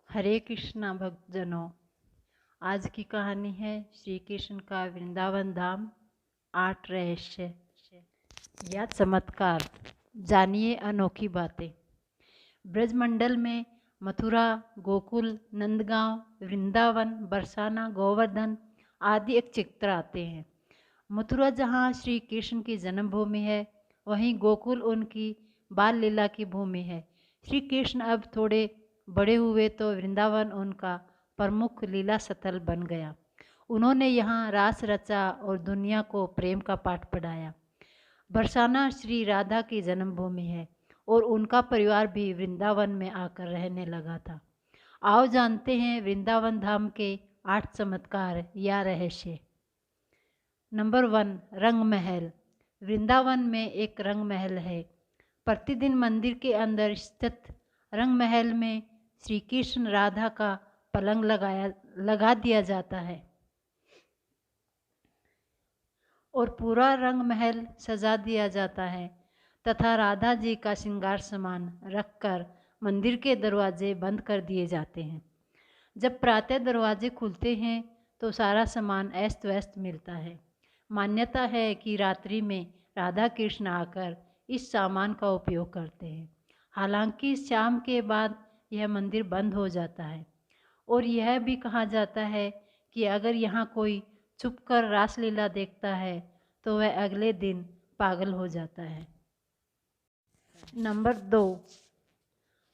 हरे कृष्णा भक्तजनों, आज की कहानी है श्री कृष्ण का वृंदावन धाम 8 रहस्य या चमत्कार। जानिए अनोखी बातें। ब्रजमंडल में मथुरा, गोकुल, नंदगांव, वृंदावन, बरसाना, गोवर्धन आदि एक चित्र आते हैं। मथुरा जहाँ श्री कृष्ण की जन्मभूमि है, वहीं गोकुल उनकी बाल लीला की भूमि है। श्री कृष्ण अब थोड़े बड़े हुए तो वृंदावन उनका प्रमुख लीला स्थल बन गया। उन्होंने यहाँ रास रचा और दुनिया को प्रेम का पाठ पढ़ाया। बरसाना श्री राधा की जन्मभूमि है और उनका परिवार भी वृंदावन में आकर रहने लगा था। आओ जानते हैं वृंदावन धाम के 8 चमत्कार या रहस्य। नंबर 1, रंग महल। वृंदावन में एक रंग महल है। प्रतिदिन मंदिर के अंदर स्थित रंग महल में श्री कृष्ण राधा का पलंग लगा दिया जाता है और पूरा रंग महल सजा दिया जाता है तथा राधा जी का श्रृंगार सामान रखकर मंदिर के दरवाजे बंद कर दिए जाते हैं। जब प्रातः दरवाजे खुलते हैं तो सारा सामान अस्त व्यस्त मिलता है। मान्यता है कि रात्रि में राधा कृष्ण आकर इस सामान का उपयोग करते हैं। हालांकि शाम के बाद यह मंदिर बंद हो जाता है और यह भी कहा जाता है कि अगर यहाँ कोई छुपकर रासलीला देखता है तो वह अगले दिन पागल हो जाता है। नंबर 2,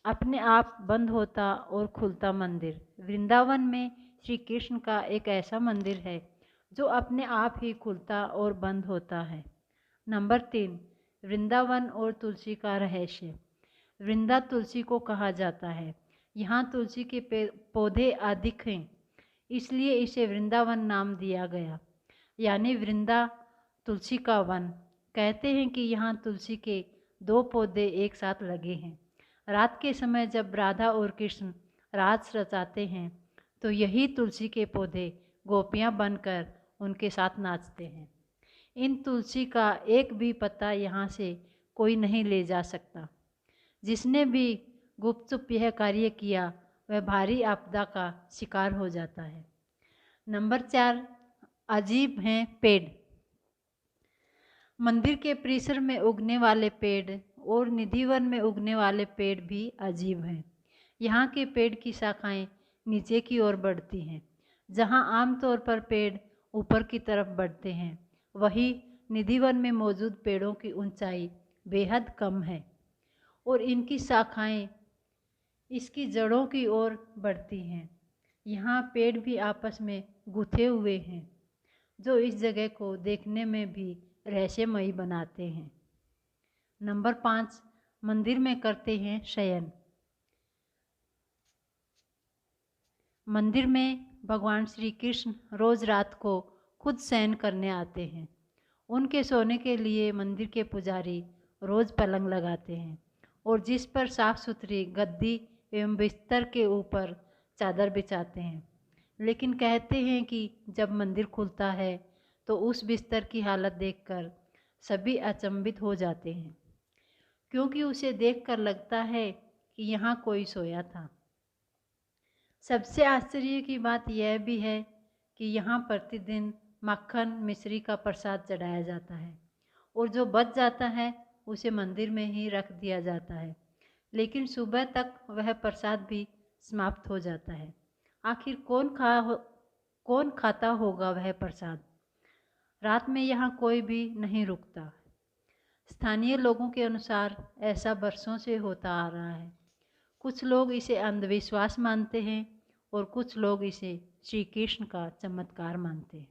अपने आप बंद होता और खुलता मंदिर। वृंदावन में श्री कृष्ण का एक ऐसा मंदिर है जो अपने आप ही खुलता और बंद होता है। नंबर 3, वृंदावन और तुलसी का रहस्य। वृंदा तुलसी को कहा जाता है। यहाँ तुलसी के पौधे अधिक हैं, इसलिए इसे वृंदावन नाम दिया गया, यानी वृंदा तुलसी का वन। कहते हैं कि यहाँ तुलसी के 2 पौधे एक साथ लगे हैं। रात के समय जब राधा और कृष्ण रास रचाते हैं तो यही तुलसी के पौधे गोपियाँ बनकर उनके साथ नाचते हैं। इन तुलसी का एक भी पत्ता यहाँ से कोई नहीं ले जा सकता। जिसने भी गुपचुप यह कार्य किया वह भारी आपदा का शिकार हो जाता है। नंबर 4, अजीब हैं पेड़। मंदिर के परिसर में उगने वाले पेड़ और निधिवन में उगने वाले पेड़ भी अजीब हैं। यहाँ के पेड़ की शाखाएं नीचे की ओर बढ़ती हैं। जहाँ आमतौर पर पेड़ ऊपर की तरफ बढ़ते हैं, वहीं निधिवन में मौजूद पेड़ों की ऊंचाई बेहद कम है और इनकी शाखाएं इसकी जड़ों की ओर बढ़ती हैं। यहाँ पेड़ भी आपस में गुथे हुए हैं, जो इस जगह को देखने में भी रहस्यमयी बनाते हैं। नंबर 5, मंदिर में करते हैं शयन। मंदिर में भगवान श्री कृष्ण रोज रात को खुद शयन करने आते हैं। उनके सोने के लिए मंदिर के पुजारी रोज पलंग लगाते हैं और जिस पर साफ सुथरी गद्दी एवं बिस्तर के ऊपर चादर बिछाते हैं। लेकिन कहते हैं कि जब मंदिर खुलता है तो उस बिस्तर की हालत देखकर सभी अचंभित हो जाते हैं, क्योंकि उसे देखकर लगता है कि यहाँ कोई सोया था। सबसे आश्चर्य की बात यह भी है कि यहाँ प्रतिदिन मक्खन मिश्री का प्रसाद चढ़ाया जाता है और जो बच जाता है उसे मंदिर में ही रख दिया जाता है, लेकिन सुबह तक वह प्रसाद भी समाप्त हो जाता है। आखिर कौन खाता होगा वह प्रसाद? रात में यहाँ कोई भी नहीं रुकता। स्थानीय लोगों के अनुसार ऐसा बरसों से होता आ रहा है। कुछ लोग इसे अंधविश्वास मानते हैं और कुछ लोग इसे श्री कृष्ण का चमत्कार मानते हैं।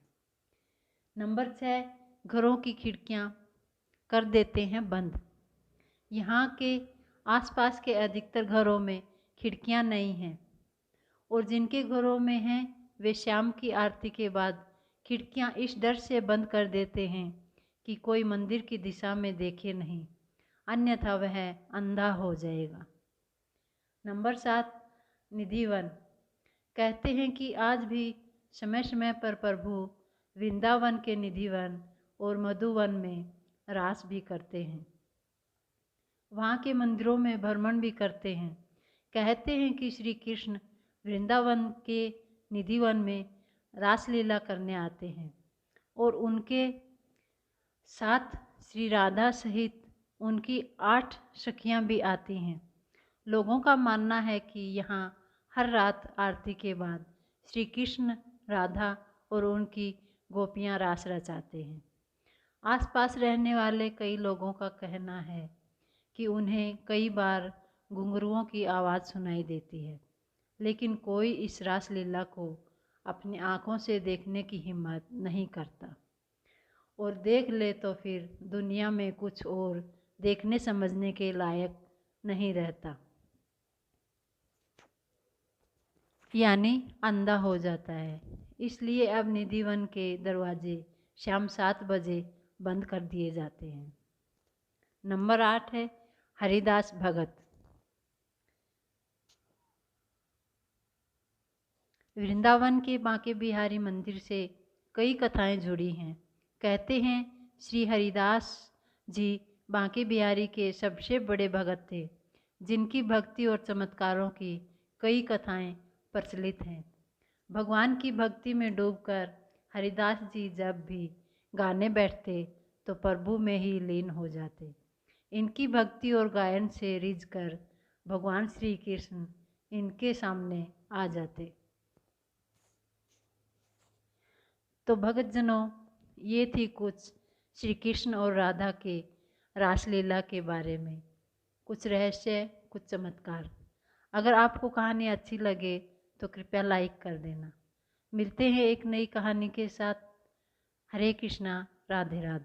नंबर 6, घरों की खिड़कियां कर देते हैं बंद। यहाँ के आसपास के अधिकतर घरों में खिड़कियां नहीं हैं और जिनके घरों में हैं वे शाम की आरती के बाद खिड़कियां इस डर से बंद कर देते हैं कि कोई मंदिर की दिशा में देखे नहीं, अन्यथा वह अंधा हो जाएगा। नंबर 7, निधिवन। कहते हैं कि आज भी समय समय पर प्रभु वृंदावन के निधिवन और मधुवन में रास भी करते हैं। वहाँ के मंदिरों में भ्रमण भी करते हैं। कहते हैं कि श्री कृष्ण वृंदावन के निधिवन में रासलीला करने आते हैं और उनके साथ श्री राधा सहित उनकी 8 सखियां भी आती हैं। लोगों का मानना है कि यहाँ हर रात आरती के बाद श्री कृष्ण, राधा और उनकी गोपियाँ रास रचाते हैं। आसपास रहने वाले कई लोगों का कहना है कि उन्हें कई बार घुंघरुओं की आवाज़ सुनाई देती है, लेकिन कोई इस रासलीला को अपनी आँखों से देखने की हिम्मत नहीं करता, और देख ले तो फिर दुनिया में कुछ और देखने समझने के लायक नहीं रहता, यानी अंधा हो जाता है। इसलिए अब निधिवन के दरवाजे शाम 7 बजे बंद कर दिए जाते हैं। नंबर 8 है हरिदास भगत। वृंदावन के बांके बिहारी मंदिर से कई कथाएं जुड़ी हैं। कहते हैं श्री हरिदास जी बांके बिहारी के सबसे बड़े भगत थे, जिनकी भक्ति और चमत्कारों की कई कथाएं प्रचलित हैं। भगवान की भक्ति में डूबकर हरिदास जी जब भी गाने बैठते तो प्रभु में ही लीन हो जाते। इनकी भक्ति और गायन से रिझकर भगवान श्री कृष्ण इनके सामने आ जाते। तो भक्तजनों, ये थी कुछ श्री कृष्ण और राधा के रासलीला के बारे में, कुछ रहस्य, कुछ चमत्कार। अगर आपको कहानी अच्छी लगे तो कृपया लाइक कर देना। मिलते हैं एक नई कहानी के साथ। हरे कृष्णा, राधे राधे।